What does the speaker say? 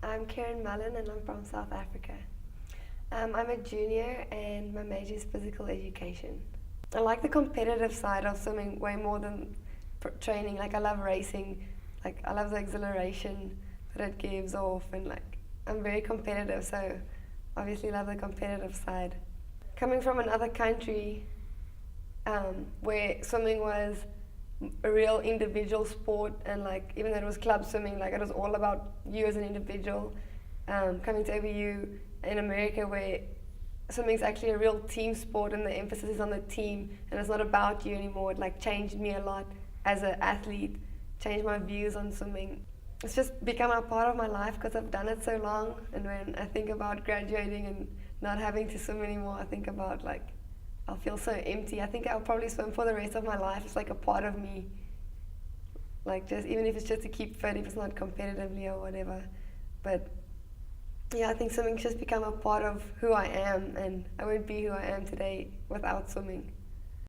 I'm Karen Mullen and I'm from South Africa. I'm a junior and my major is physical education. I like the competitive side of swimming way more than training. Like I love racing, like I love the exhilaration that it gives off, and like I'm very competitive, so obviously love the competitive side. Coming from another country where swimming was a real individual sport, and like even though it was club swimming, like it was all about you as an individual. Coming to OBU in America where swimming is actually a real team sport and the emphasis is on the team and it's not about you anymore, it like changed me a lot as an athlete, changed my views on swimming. It's just become a part of my life because I've done it so long, and when I think about graduating and not having to swim anymore, I think about like I'll feel so empty. I think I'll probably swim for the rest of my life. It's like a part of me. Like just even if it's just to keep fit, if it's not competitively or whatever. But yeah, I think swimming's just become a part of who I am, and I wouldn't be who I am today without swimming.